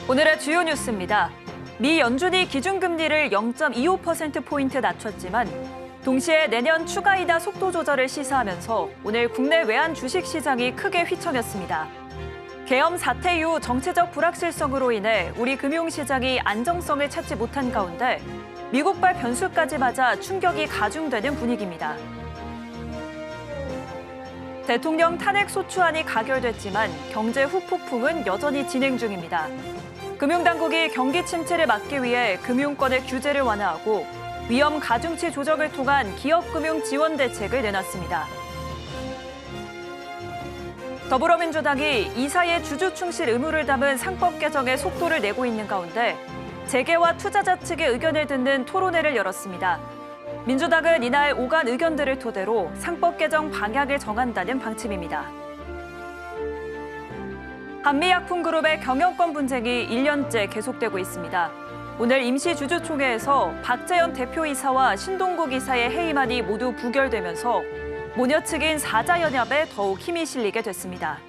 오늘의 주요 뉴스입니다. 미 연준이 기준금리를 0.25%포인트 낮췄지만 동시에 내년 추가 이자 속도 조절을 시사하면서 오늘 국내 외환 주식시장이 크게 휘청였습니다. 계엄 사태 이후 정치적 불확실성으로 인해 우리 금융시장이 안정성을 찾지 못한 가운데 미국발 변수까지 맞아 충격이 가중되는 분위기입니다. 대통령 탄핵 소추안이 가결됐지만 경제 후폭풍은 여전히 진행 중입니다. 금융당국이 경기 침체를 막기 위해 금융권의 규제를 완화하고 위험 가중치 조정을 통한 기업금융 지원 대책을 내놨습니다. 더불어민주당이 이사의 주주 충실 의무를 담은 상법 개정에 속도를 내고 있는 가운데 재계와 투자자 측의 의견을 듣는 토론회를 열었습니다. 민주당은 이날 오간 의견들을 토대로 상법 개정 방향을 정한다는 방침입니다. 한미약품그룹의 경영권 분쟁이 1년째 계속되고 있습니다. 오늘 임시주주총회에서 박재현 대표이사와 신동국 이사의 해임안이 모두 부결되면서 모녀 측인 사자연합에 더욱 힘이 실리게 됐습니다.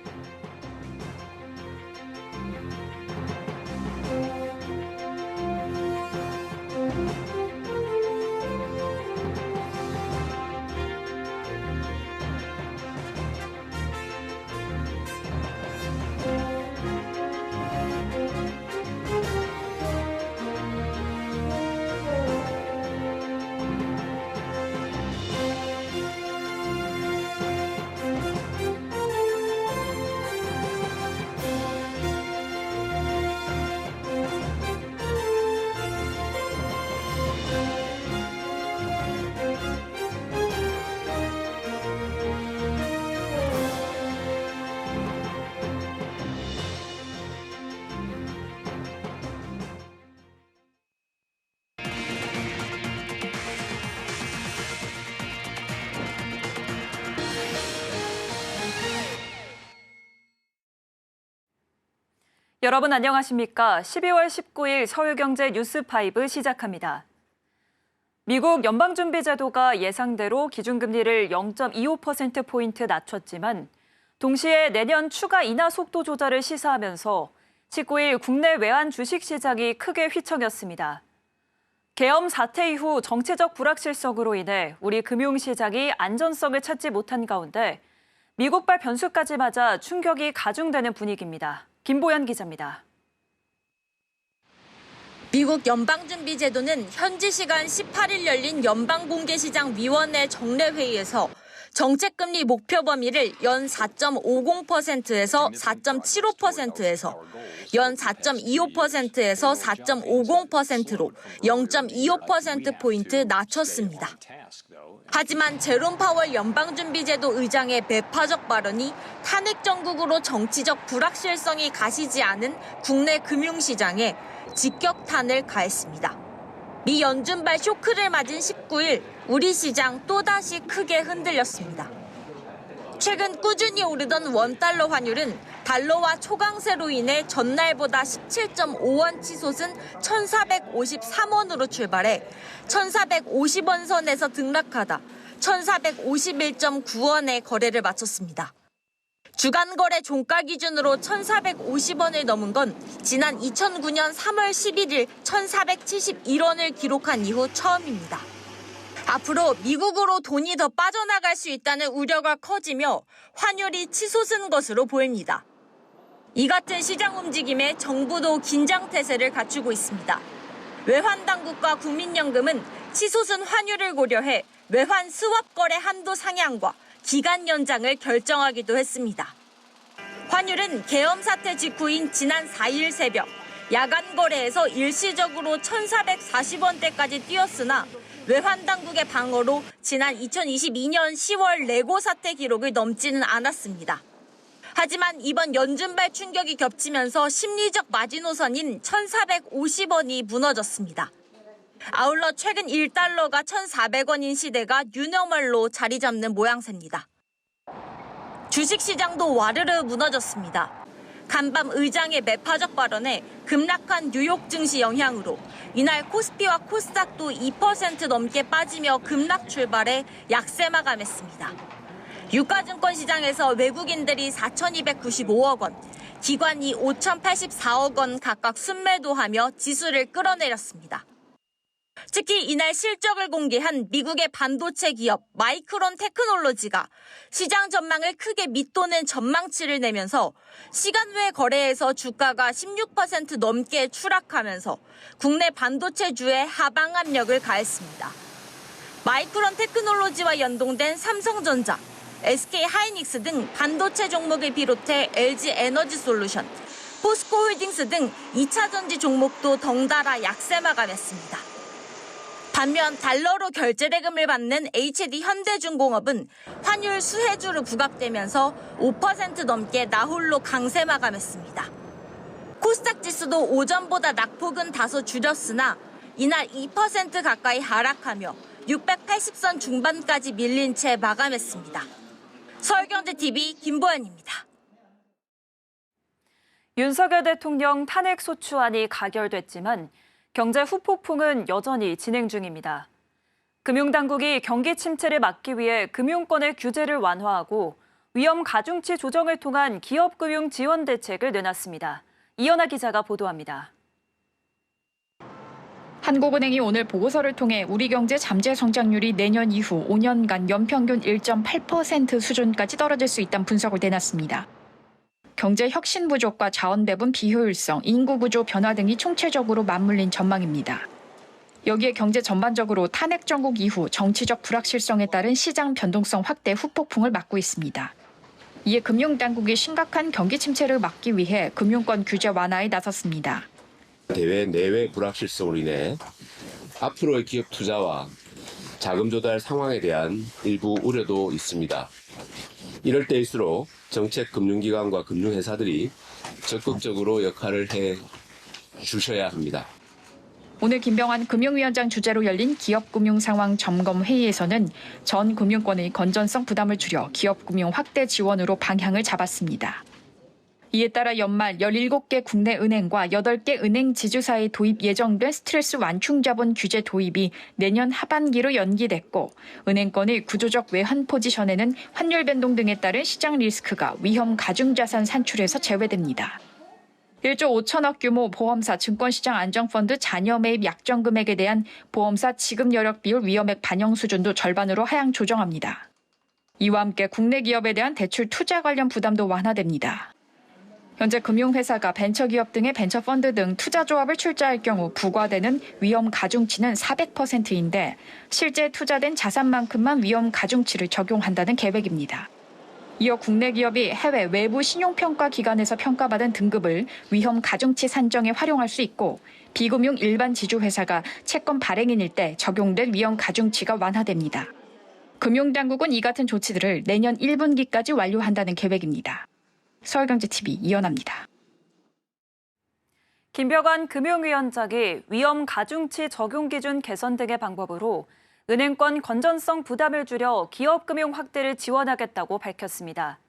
여러분 안녕하십니까? 12월 19일 서울경제 뉴스5 시작합니다. 미국 연방준비제도가 예상대로 기준금리를 0.25%포인트 낮췄지만 동시에 내년 추가 인하 속도 조절을 시사하면서 19일 국내 외환 주식시장이 크게 휘청였습니다. 계엄 사태 이후 정치적 불확실성으로 인해 우리 금융시장이 안전성을 찾지 못한 가운데 미국발 변수까지 맞아 충격이 가중되는 분위기입니다. 김보연 기자입니다. 미국 연방준비제도는 현지 시간 18일 열린 연방공개시장위원회 정례회의에서 정책금리 목표 범위를 연 4.50%에서 4.75%에서 연 4.25%에서 4.50%로 0.25%포인트 낮췄습니다. 하지만 제롬 파월 연방준비제도 의장의 매파적 발언이 탄핵 정국으로 정치적 불확실성이 가시지 않은 국내 금융시장에 직격탄을 가했습니다. 미 연준발 쇼크를 맞은 19일 우리 시장 또다시 크게 흔들렸습니다. 최근 꾸준히 오르던 원달러 환율은 달러와 초강세로 인해 전날보다 17.5원 치솟은 1,453원으로 출발해 1,450원 선에서 등락하다 1,451.9원에 거래를 마쳤습니다. 주간 거래 종가 기준으로 1,450원을 넘은 건 지난 2009년 3월 11일 1,471원을 기록한 이후 처음입니다. 앞으로 미국으로 돈이 더 빠져나갈 수 있다는 우려가 커지며 환율이 치솟은 것으로 보입니다. 이 같은 시장 움직임에 정부도 긴장태세를 갖추고 있습니다. 외환당국과 국민연금은 치솟은 환율을 고려해 외환 스왑 거래 한도 상향과 기간 연장을 결정하기도 했습니다. 환율은 계엄 사태 직후인 지난 4일 새벽 야간 거래에서 일시적으로 1,440원대까지 뛰었으나 외환당국의 방어로 지난 2022년 10월 레고 사태 기록을 넘지는 않았습니다. 하지만 이번 연준발 충격이 겹치면서 심리적 마지노선인 1,450원이 무너졌습니다. 아울러 최근 1달러가 1,400원인 시대가 뉴노멀로 자리 잡는 모양새입니다. 주식시장도 와르르 무너졌습니다. 간밤 의장의 매파적 발언에 급락한 뉴욕 증시 영향으로 이날 코스피와 코스닥도 2% 넘게 빠지며 급락 출발해 약세 마감했습니다. 유가증권 시장에서 외국인들이 4,295억 원, 기관이 5,084억 원 각각 순매도하며 지수를 끌어내렸습니다. 특히 이날 실적을 공개한 미국의 반도체 기업 마이크론 테크놀로지가 시장 전망을 크게 밑도는 전망치를 내면서 시간 외 거래에서 주가가 16% 넘게 추락하면서 국내 반도체주에 하방 압력을 가했습니다. 마이크론 테크놀로지와 연동된 삼성전자, SK 하이닉스 등 반도체 종목을 비롯해 LG 에너지 솔루션, 포스코 홀딩스 등 2차 전지 종목도 덩달아 약세 마감했습니다. 반면 달러로 결제 대금을 받는 HD 현대중공업은 환율 수혜주로 부각되면서 5% 넘게 나홀로 강세 마감했습니다. 코스닥 지수도 오전보다 낙폭은 다소 줄였으나 이날 2% 가까이 하락하며 680선 중반까지 밀린 채 마감했습니다. 서울경제TV 김보현입니다. 윤석열 대통령 탄핵 소추안이 가결됐지만 경제 후폭풍은 여전히 진행 중입니다. 금융당국이 경기 침체를 막기 위해 금융권의 규제를 완화하고 위험 가중치 조정을 통한 기업금융 지원 대책을 내놨습니다. 이현아 기자가 보도합니다. 한국은행이 오늘 보고서를 통해 우리 경제 잠재 성장률이 내년 이후 5년간 연평균 1.8% 수준까지 떨어질 수 있다는 분석을 내놨습니다. 경제 혁신 부족과 자원 배분 비효율성, 인구 구조 변화 등이 총체적으로 맞물린 전망입니다. 여기에 경제 전반적으로 탄핵 정국 이후 정치적 불확실성에 따른 시장 변동성 확대 후폭풍을 맞고 있습니다. 이에 금융당국이 심각한 경기 침체를 막기 위해 금융권 규제 완화에 나섰습니다. 대외 내외 불확실성으로 인해 앞으로의 기업 투자와 자금 조달 상황에 대한 일부 우려도 있습니다. 이럴 때일수록 정책 금융기관과 금융회사들이 적극적으로 역할을 해 주셔야 합니다. 오늘 김병환 금융위원장 주재로 열린 기업금융상황점검회의에서는 전 금융권의 건전성 부담을 줄여 기업금융 확대 지원으로 방향을 잡았습니다. 이에 따라 연말 17개 국내 은행과 8개 은행 지주사에 도입 예정된 스트레스 완충 자본 규제 도입이 내년 하반기로 연기됐고 은행권의 구조적 외환 포지션에는 환율 변동 등에 따른 시장 리스크가 위험 가중자산 산출에서 제외됩니다. 1조 5천억 규모 보험사 증권시장 안정펀드 잔여 매입 약정 금액에 대한 보험사 지급 여력 비율 위험액 반영 수준도 절반으로 하향 조정합니다. 이와 함께 국내 기업에 대한 대출 투자 관련 부담도 완화됩니다. 현재 금융회사가 벤처기업 등의 벤처펀드 등 투자조합을 출자할 경우 부과되는 위험 가중치는 400%인데 실제 투자된 자산만큼만 위험 가중치를 적용한다는 계획입니다. 이어 국내 기업이 해외 외부 신용평가 기관에서 평가받은 등급을 위험 가중치 산정에 활용할 수 있고 비금융 일반 지주회사가 채권 발행인일 때 적용된 위험 가중치가 완화됩니다. 금융당국은 이 같은 조치들을 내년 1분기까지 완료한다는 계획입니다. 서울경제TV 이현아입니다. 김병환 금융위원장이 위험 가중치 적용 기준 개선 등의 방법으로 은행권 건전성 부담을 줄여 기업금융 확대를 지원하겠다고 밝혔습니다.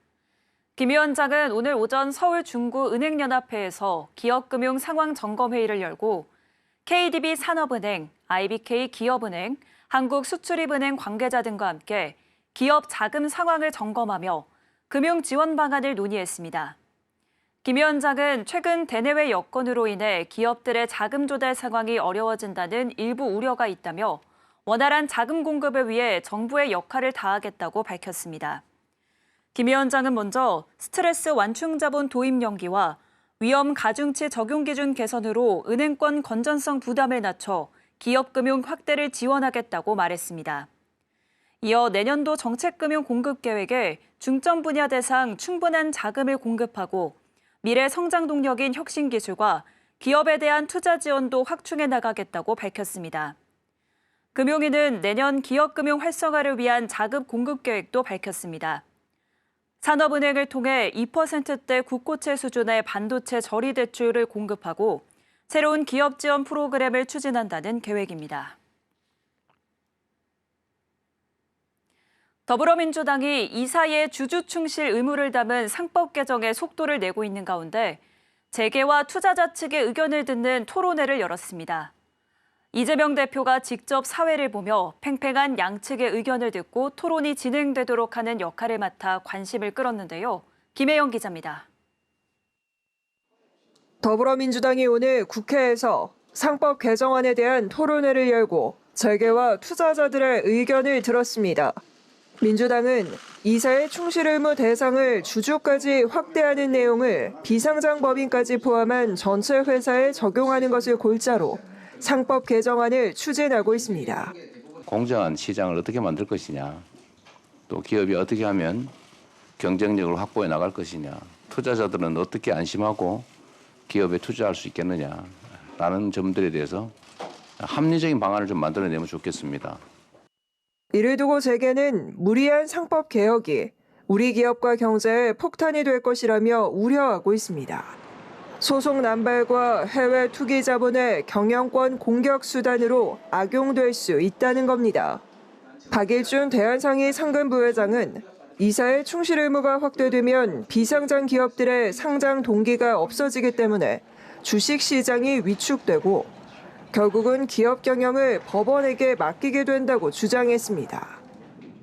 김 위원장은 오늘 오전 서울 중구은행연합회에서 기업금융 상황 점검회의를 열고 KDB 산업은행, IBK 기업은행, 한국수출입은행 관계자 등과 함께 기업 자금 상황을 점검하며 금융 지원 방안을 논의했습니다. 김 위원장은 최근 대내외 여건으로 인해 기업들의 자금 조달 상황이 어려워진다는 일부 우려가 있다며 원활한 자금 공급을 위해 정부의 역할을 다하겠다고 밝혔습니다. 김 위원장은 먼저 스트레스 완충 자본 도입 연기와 위험 가중치 적용 기준 개선으로 은행권 건전성 부담을 낮춰 기업금융 확대를 지원하겠다고 말했습니다. 이어 내년도 정책금융 공급 계획에 중점 분야 대상 충분한 자금을 공급하고 미래 성장 동력인 혁신 기술과 기업에 대한 투자 지원도 확충해 나가겠다고 밝혔습니다. 금융위는 내년 기업금융 활성화를 위한 자금 공급 계획도 밝혔습니다. 산업은행을 통해 2%대 국고채 수준의 반도체 저리 대출을 공급하고 새로운 기업 지원 프로그램을 추진한다는 계획입니다. 더불어민주당이 이사의 주주 충실 의무를 담은 상법 개정에 속도를 내고 있는 가운데 재계와 투자자 측의 의견을 듣는 토론회를 열었습니다. 이재명 대표가 직접 사회를 보며 팽팽한 양측의 의견을 듣고 토론이 진행되도록 하는 역할을 맡아 관심을 끌었는데요. 김혜영 기자입니다. 더불어민주당이 오늘 국회에서 상법 개정안에 대한 토론회를 열고 재계와 투자자들의 의견을 들었습니다. 민주당은 이사의 충실 의무 대상을 주주까지 확대하는 내용을 비상장 법인까지 포함한 전체 회사에 적용하는 것을 골자로 상법 개정안을 추진하고 있습니다. 공정한 시장을 어떻게 만들 것이냐, 또 기업이 어떻게 하면 경쟁력을 확보해 나갈 것이냐, 투자자들은 어떻게 안심하고 기업에 투자할 수 있겠느냐라는 점들에 대해서 합리적인 방안을 좀 만들어내면 좋겠습니다. 이를 두고 재계는 무리한 상법 개혁이 우리 기업과 경제에 폭탄이 될 것이라며 우려하고 있습니다. 소송 남발과 해외 투기 자본의 경영권 공격 수단으로 악용될 수 있다는 겁니다. 박일준 대한상의 상근 부회장은 이사의 충실 의무가 확대되면 비상장 기업들의 상장 동기가 없어지기 때문에 주식 시장이 위축되고 결국은 기업 경영을 법원에게 맡기게 된다고 주장했습니다.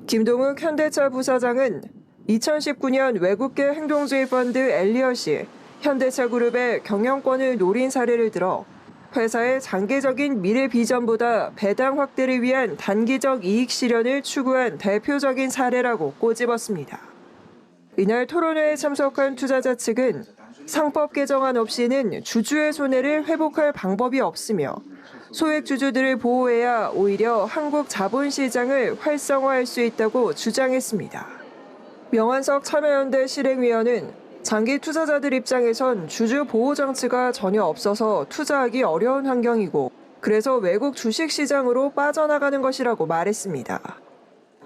김동욱 현대차 부사장은 2019년 외국계 행동주의 펀드 엘리엇이 현대차 그룹의 경영권을 노린 사례를 들어 회사의 장기적인 미래 비전보다 배당 확대를 위한 단기적 이익 실현을 추구한 대표적인 사례라고 꼬집었습니다. 이날 토론회에 참석한 투자자 측은 상법 개정안 없이는 주주의 손해를 회복할 방법이 없으며 소액 주주들을 보호해야 오히려 한국 자본시장을 활성화할 수 있다고 주장했습니다. 명한석 참여연대 실행위원은 장기 투자자들 입장에선 주주 보호 장치가 전혀 없어서 투자하기 어려운 환경이고 그래서 외국 주식시장으로 빠져나가는 것이라고 말했습니다.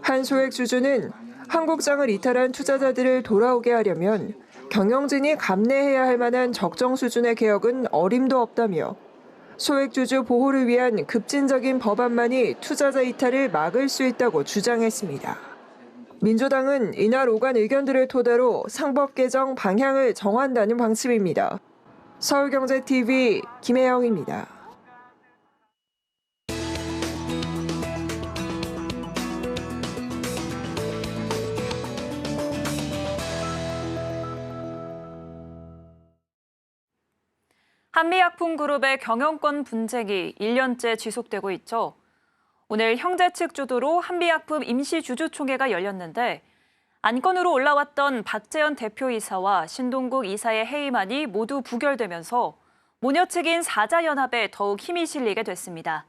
한 소액 주주는 한국장을 이탈한 투자자들을 돌아오게 하려면 경영진이 감내해야 할 만한 적정 수준의 개혁은 어림도 없다며 소액주주 보호를 위한 급진적인 법안만이 투자자 이탈을 막을 수 있다고 주장했습니다. 민주당은 이날 오간 의견들을 토대로 상법 개정 방향을 정한다는 방침입니다. 서울경제TV 김혜영입니다. 한미약품그룹의 경영권 분쟁이 1년째 지속되고 있죠. 오늘 형제 측 주도로 한미약품 임시주주총회가 열렸는데 안건으로 올라왔던 박재현 대표이사와 신동국 이사의 해임안이 모두 부결되면서 모녀 측인 사자연합에 더욱 힘이 실리게 됐습니다.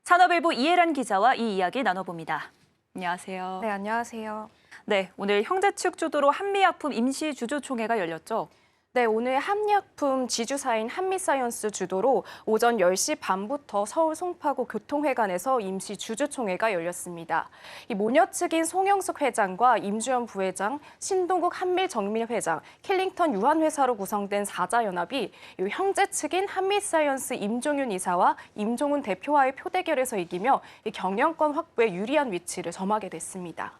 산업일보 이혜란 기자와 이 이야기 나눠봅니다. 안녕하세요. 네, 안녕하세요. 네, 오늘 형제 측 주도로 한미약품 임시주주총회가 열렸죠. 네, 오늘 한미약품 지주사인 한미사이언스 주도로 오전 10시 반부터 서울 송파구 교통회관에서 임시 주주총회가 열렸습니다. 이 모녀 측인 송영숙 회장과 임주연 부회장, 신동국 한밀정밀 회장, 킬링턴 유한회사로 구성된 사자연합이 이 형제 측인 한미사이언스 임종윤 이사와 임종훈 대표와의 표대결에서 이기며 이 경영권 확보에 유리한 위치를 점하게 됐습니다.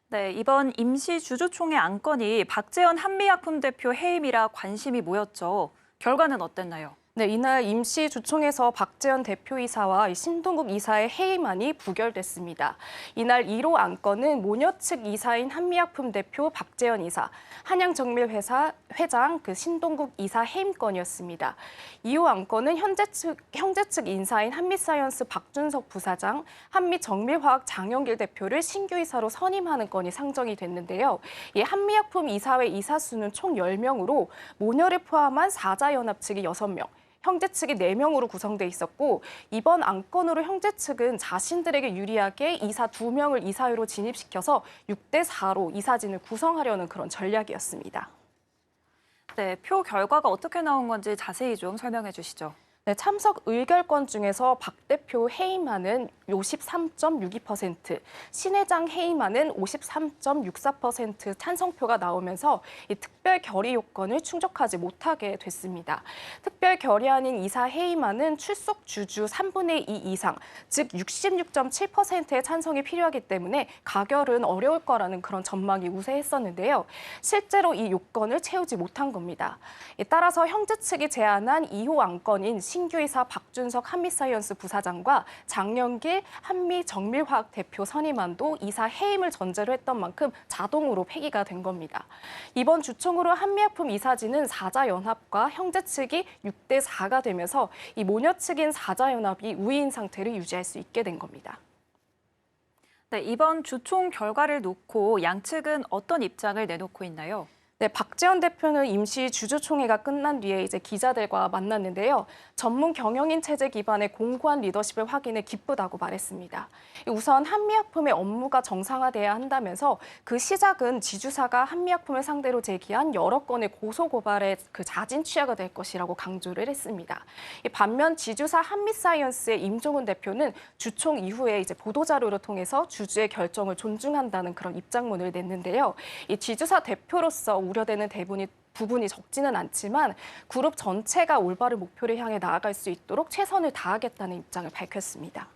네, 이번 임시주주총회 안건이 박재현 한미약품 대표 해임이라 관심이 모였죠. 결과는 어땠나요? 네, 이날 임시주총에서 박재현 대표이사와 신동국 이사의 해임안이 부결됐습니다. 이날 1호 안건은 모녀 측 이사인 한미약품 대표 박재현 이사, 한양정밀회사 회장 신동국 이사 해임건이었습니다. 2호 안건은 형제 측 인사인 한미사이언스 박준석 부사장, 한미정밀화학 장영길 대표를 신규 이사로 선임하는 건이 상정이 됐는데요. 이 한미약품 이사회 이사 수는 총 10명으로 모녀를 포함한 사자연합 측이 6명, 형제 측이 4명으로 구성돼 있었고 이번 안건으로 형제 측은 자신들에게 유리하게 이사 2명을 이사회로 진입시켜서 6대4로 이사진을 구성하려는 그런 전략이었습니다. 네, 표 결과가 어떻게 나온 건지 자세히 좀 설명해 주시죠. 네, 참석 의결권 중에서 박 대표 해임안은 53.62%, 신 회장 해임안은 53.64% 찬성표가 나오면서 이 특별 결의 요건을 충족하지 못하게 됐습니다. 특별 결의안인 이사 해임안은 출석 주주 3분의 2 이상, 즉 66.7%의 찬성이 필요하기 때문에 가결은 어려울 거라는 그런 전망이 우세했었는데요. 실제로 이 요건을 채우지 못한 겁니다. 따라서 형제 측이 제안한 2호 안건인 신규 이사 박준석 한미사이언스 부사장과 장영길 한미정밀화학 대표 선임안도 이사 해임을 전제로 했던 만큼 자동으로 폐기가 된 겁니다. 이번 주총은 최종으로 한미약품 이사진은 사자연합과 형제 측이 6대 4가 되면서 이 모녀 측인 사자연합이 우위인 상태를 유지할 수 있게 된 겁니다. 네, 이번 주총 결과를 놓고 양측은 어떤 입장을 내놓고 있나요? 네, 박재원 대표는 임시 주주총회가 끝난 뒤에 이제 기자들과 만났는데요. 전문 경영인 체제 기반의 공고한 리더십을 확인해 기쁘다고 말했습니다. 우선 한미약품의 업무가 정상화돼야 한다면서 그 시작은 지주사가 한미약품을 상대로 제기한 여러 건의 고소고발의 그 자진 취하가 될 것이라고 강조를 했습니다. 반면 지주사 한미사이언스의 임종훈 대표는 주총 이후에 이제 보도자료를 통해서 주주의 결정을 존중한다는 그런 입장문을 냈는데요. 이 지주사 대표로서 우려되는 부분이 적지는 않지만 그룹 전체가 올바른 목표를 향해 나아갈 수 있도록 최선을 다하겠다는 입장을 밝혔습니다.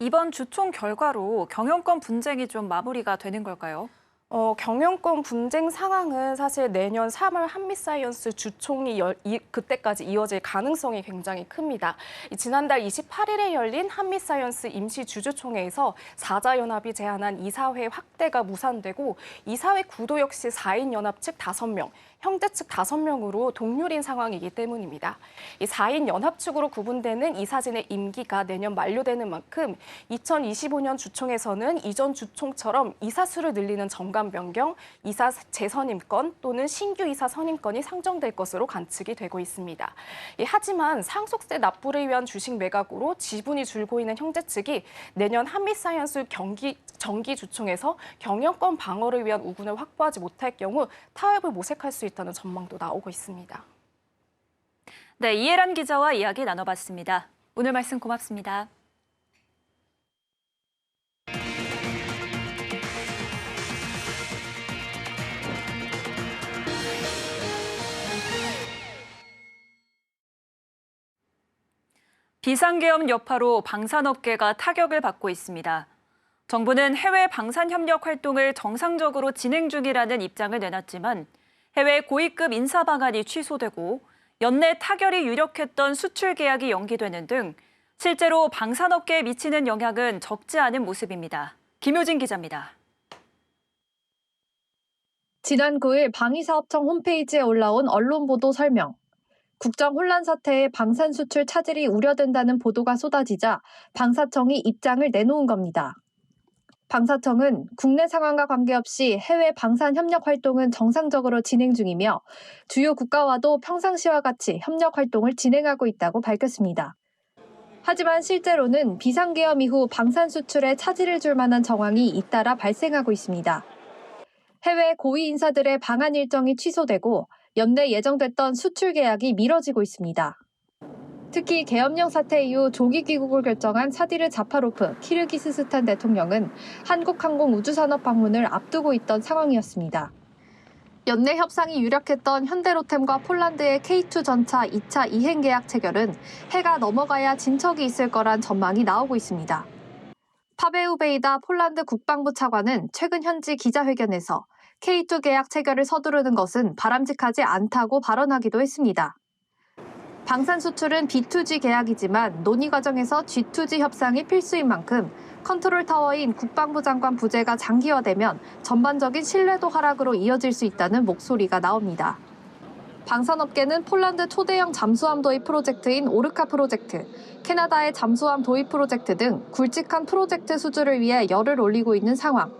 이번 주총 결과로 경영권 분쟁이 좀 마무리가 되는 걸까요? 경영권 분쟁 상황은 사실 내년 3월 한미사이언스 주총이 그때까지 이어질 가능성이 굉장히 큽니다. 지난달 28일에 열린 한미사이언스 임시 주주총회에서 사자연합이 제안한 이사회 확대가 무산되고 이사회 구도 역시 4인 연합 측 5명, 형제 측 5명으로 동률인 상황이기 때문입니다. 이 4인 연합 측으로 구분되는 이사진의 임기가 내년 만료되는 만큼 2025년 주총에서는 이전 주총처럼 이사수를 늘리는 정관 변경, 이사 재선임권 또는 신규 이사 선임권이 상정될 것으로 관측이 되고 있습니다. 하지만 상속세 납부를 위한 주식 매각으로 지분이 줄고 있는 형제 측이 내년 한미사이언스 정기 주총에서 경영권 방어를 위한 우군을 확보하지 못할 경우 타협을 모색할 수 있다는 전망도 나오고 있습니다. 네, 이혜란 기자와 이야기 나눠봤습니다. 오늘 말씀 고맙습니다. 비상계엄 여파로 방산업계가 타격을 받고 있습니다. 정부는 해외 방산협력 활동을 정상적으로 진행 중이라는 입장을 내놨지만 해외 고위급 인사 방안이 취소되고 연내 타결이 유력했던 수출 계약이 연기되는 등 실제로 방산업계에 미치는 영향은 적지 않은 모습입니다. 김효진 기자입니다. 지난 9일 방위사업청 홈페이지에 올라온 언론 보도 설명. 국정 혼란 사태에 방산 수출 차질이 우려된다는 보도가 쏟아지자 방사청이 입장을 내놓은 겁니다. 방사청은 국내 상황과 관계없이 해외 방산 협력 활동은 정상적으로 진행 중이며 주요 국가와도 평상시와 같이 협력 활동을 진행하고 있다고 밝혔습니다. 하지만 실제로는 비상계엄 이후 방산 수출에 차질을 줄 만한 정황이 잇따라 발생하고 있습니다. 해외 고위 인사들의 방한 일정이 취소되고 연내 예정됐던 수출 계약이 미뤄지고 있습니다. 특히 계엄령 사태 이후 조기 귀국을 결정한 사디르 자파로프 키르기스스탄 대통령은 한국항공우주산업 방문을 앞두고 있던 상황이었습니다. 연내 협상이 유력했던 현대로템과 폴란드의 K2 전차 2차 이행 계약 체결은 해가 넘어가야 진척이 있을 거란 전망이 나오고 있습니다. 파베우 베이다 폴란드 국방부 차관은 최근 현지 기자회견에서 K2 계약 체결을 서두르는 것은 바람직하지 않다고 발언하기도 했습니다. 방산 수출은 B2G 계약이지만 논의 과정에서 G2G 협상이 필수인 만큼 컨트롤 타워인 국방부 장관 부재가 장기화되면 전반적인 신뢰도 하락으로 이어질 수 있다는 목소리가 나옵니다. 방산업계는 폴란드 초대형 잠수함 도입 프로젝트인 오르카 프로젝트, 캐나다의 잠수함 도입 프로젝트 등 굵직한 프로젝트 수주를 위해 열을 올리고 있는 상황.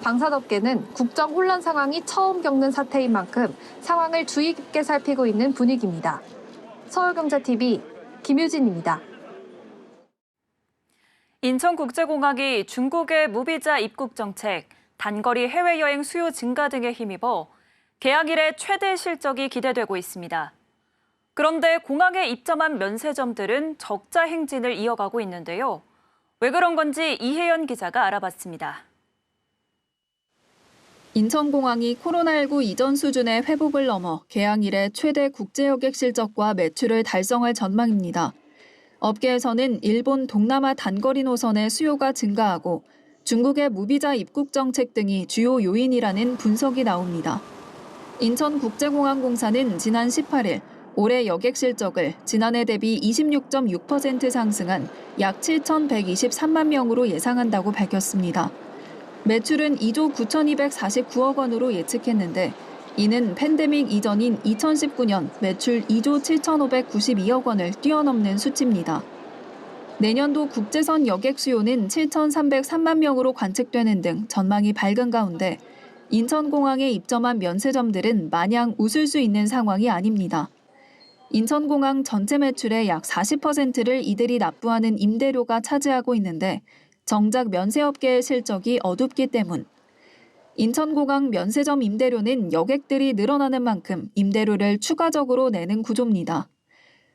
방산업계는 국정 혼란 상황이 처음 겪는 사태인 만큼 상황을 주의 깊게 살피고 있는 분위기입니다. 서울경제TV 김유진입니다. 인천국제공항이 중국의 무비자 입국 정책, 단거리 해외여행 수요 증가 등에 힘입어 개항 이래 최대 실적이 기대되고 있습니다. 그런데 공항에 입점한 면세점들은 적자 행진을 이어가고 있는데요. 왜 그런 건지 이혜연 기자가 알아봤습니다. 인천공항이 코로나19 이전 수준의 회복을 넘어 개항 이래 최대 국제여객 실적과 매출을 달성할 전망입니다. 업계에서는 일본 동남아 단거리 노선의 수요가 증가하고 중국의 무비자 입국 정책 등이 주요 요인이라는 분석이 나옵니다. 인천국제공항공사는 지난 18일 올해 여객 실적을 지난해 대비 26.6% 상승한 약 7,123만 명으로 예상한다고 밝혔습니다. 매출은 2조 9,249억 원으로 예측했는데 이는 팬데믹 이전인 2019년 매출 2조 7,592억 원을 뛰어넘는 수치입니다. 내년도 국제선 여객 수요는 7,303만 명으로 관측되는 등 전망이 밝은 가운데 인천공항에 입점한 면세점들은 마냥 웃을 수 있는 상황이 아닙니다. 인천공항 전체 매출의 약 40%를 이들이 납부하는 임대료가 차지하고 있는데 정작 면세업계의 실적이 어둡기 때문. 인천공항 면세점 임대료는 여객들이 늘어나는 만큼 임대료를 추가적으로 내는 구조입니다.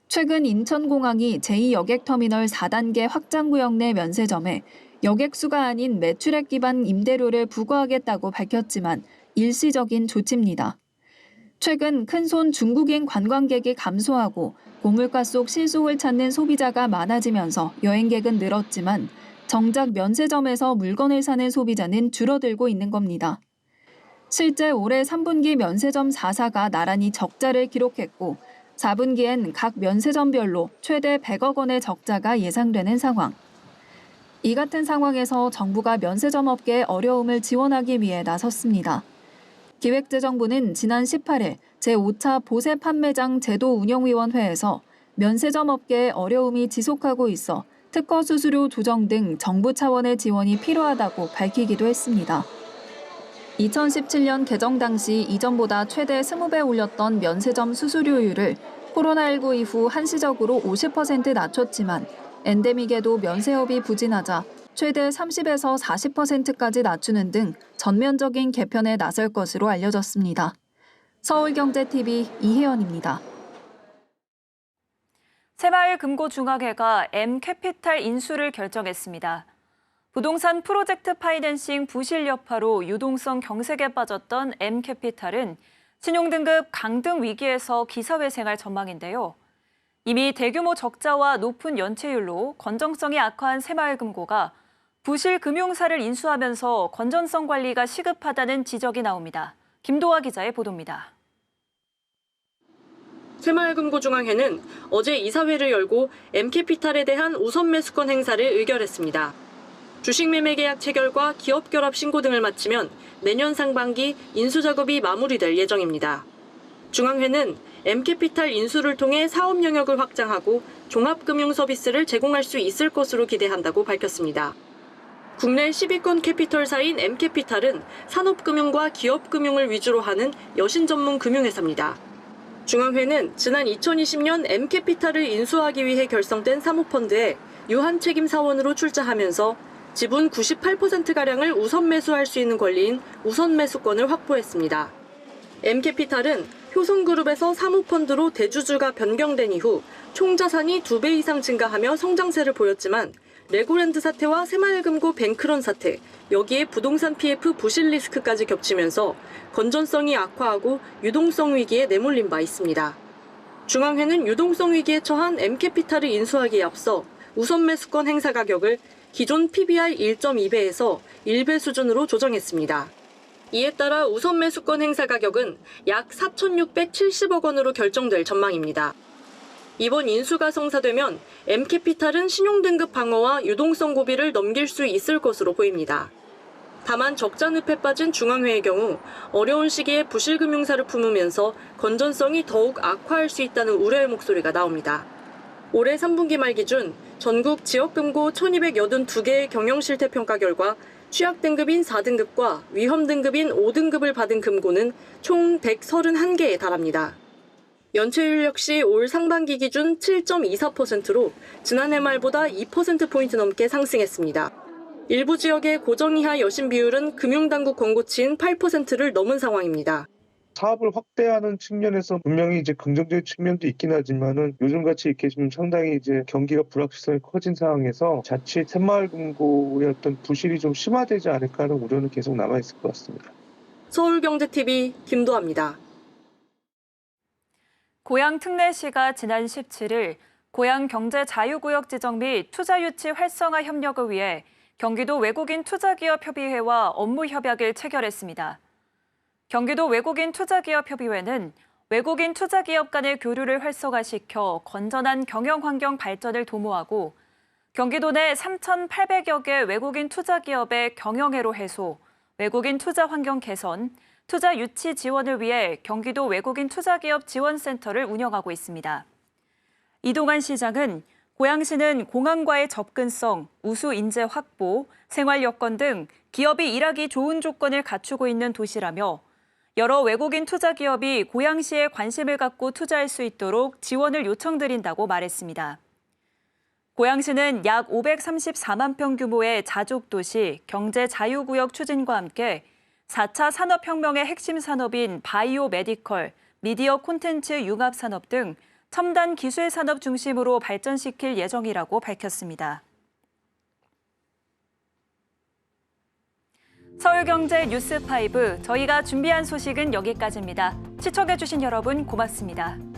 최근 인천공항이 제2여객터미널 4단계 확장구역 내 면세점에 여객수가 아닌 매출액 기반 임대료를 부과하겠다고 밝혔지만 일시적인 조치입니다. 최근 큰손 중국인 관광객이 감소하고 고물가 속 실속을 찾는 소비자가 많아지면서 여행객은 늘었지만 정작 면세점에서 물건을 사는 소비자는 줄어들고 있는 겁니다. 실제 올해 3분기 면세점 4사가 나란히 적자를 기록했고 4분기엔 각 면세점별로 최대 100억 원의 적자가 예상되는 상황. 이 같은 상황에서 정부가 면세점 업계의 어려움을 지원하기 위해 나섰습니다. 기획재정부는 지난 18일 제5차 보세 판매장 제도운영위원회에서 면세점 업계의 어려움이 지속하고 있어 특허 수수료 조정 등 정부 차원의 지원이 필요하다고 밝히기도 했습니다. 2017년 개정 당시 이전보다 최대 20배 올렸던 면세점 수수료율을 코로나19 이후 한시적으로 50% 낮췄지만 엔데믹에도 면세업이 부진하자 최대 30에서 40%까지 낮추는 등 전면적인 개편에 나설 것으로 알려졌습니다. 서울경제TV 이혜연입니다. 새마을금고중앙회가 M캐피탈 인수를 결정했습니다. 부동산 프로젝트 파이낸싱 부실 여파로 유동성 경색에 빠졌던 M캐피탈은 신용등급 강등 위기에서 기사회생할 전망인데요. 이미 대규모 적자와 높은 연체율로 건전성이 악화한 새마을금고가 부실 금융사를 인수하면서 건전성 관리가 시급하다는 지적이 나옵니다. 김도화 기자의 보도입니다. 새마을금고중앙회는 어제 이사회를 열고 M캐피탈에 대한 우선 매수권 행사를 의결했습니다. 주식 매매 계약 체결과 기업 결합 신고 등을 마치면 내년 상반기 인수 작업이 마무리될 예정입니다. 중앙회는 M캐피탈 인수를 통해 사업 영역을 확장하고 종합금융 서비스를 제공할 수 있을 것으로 기대한다고 밝혔습니다. 국내 10위권 캐피털사인 M캐피탈은 산업금융과 기업금융을 위주로 하는 여신 전문 금융회사입니다. 중앙회는 지난 2020년 M캐피탈을 인수하기 위해 결성된 사모펀드에 유한 책임 사원으로 출자하면서 지분 98%가량을 우선 매수할 수 있는 권리인 우선 매수권을 확보했습니다. M캐피탈은 효성그룹에서 사모펀드로 대주주가 변경된 이후 총자산이 2배 이상 증가하며 성장세를 보였지만 레고랜드 사태와 새마을금고 뱅크런 사태, 여기에 부동산 PF 부실 리스크까지 겹치면서 건전성이 악화하고 유동성 위기에 내몰린 바 있습니다. 중앙회는 유동성 위기에 처한 M캐피탈을 인수하기에 앞서 우선 매수권 행사 가격을 기존 PBR 1.2배에서 1배 수준으로 조정했습니다. 이에 따라 우선 매수권 행사 가격은 약 4,670억 원으로 결정될 전망입니다. 이번 인수가 성사되면 M캐피탈은 신용등급 방어와 유동성 고비를 넘길 수 있을 것으로 보입니다. 다만 적자 늪에 빠진 중앙회의 경우 어려운 시기에 부실금융사를 품으면서 건전성이 더욱 악화할 수 있다는 우려의 목소리가 나옵니다. 올해 3분기 말 기준 전국 지역금고 1,282개의 경영실태 평가 결과 취약등급인 4등급과 위험등급인 5등급을 받은 금고는 총 131개에 달합니다. 연체율 역시 올 상반기 기준 7.24%로 지난해 말보다 2%포인트 넘게 상승했습니다. 일부 지역의 고정 이하 여신 비율은 금융당국 권고치인 8%를 넘은 상황입니다. 사업을 확대하는 측면에서 분명히 이제 긍정적인 측면도 있긴 하지만은 요즘같이 이렇게 좀 상당히 이제 경기가 불확실성이 커진 상황에서 자칫 새마을금고의 어떤 부실이 좀 심화되지 않을까 하는 우려는 계속 남아있을 것 같습니다. 서울경제TV 김도아입니다. 고양특례시가 지난 17일 고양경제자유구역 지정 및 투자유치 활성화 협력을 위해 경기도 외국인 투자기업협의회와 업무 협약을 체결했습니다. 경기도 외국인 투자기업협의회는 외국인 투자기업 간의 교류를 활성화시켜 건전한 경영환경 발전을 도모하고 경기도 내 3,800여 개 외국인 투자기업의 경영애로 해소, 외국인 투자 환경 개선, 투자 유치 지원을 위해 경기도 외국인 투자기업 지원센터를 운영하고 있습니다. 이동환 시장은 고양시는 공항과의 접근성, 우수 인재 확보, 생활 여건 등 기업이 일하기 좋은 조건을 갖추고 있는 도시라며 여러 외국인 투자 기업이 고양시에 관심을 갖고 투자할 수 있도록 지원을 요청드린다고 말했습니다. 고양시는 약 534만 평 규모의 자족도시 경제 자유구역 추진과 함께 4차 산업혁명의 핵심 산업인 바이오 메디컬, 미디어 콘텐츠 융합산업 등 첨단 기술 산업 중심으로 발전시킬 예정이라고 밝혔습니다. 서울경제 뉴스5, 저희가 준비한 소식은 여기까지입니다. 시청해주신 여러분 고맙습니다.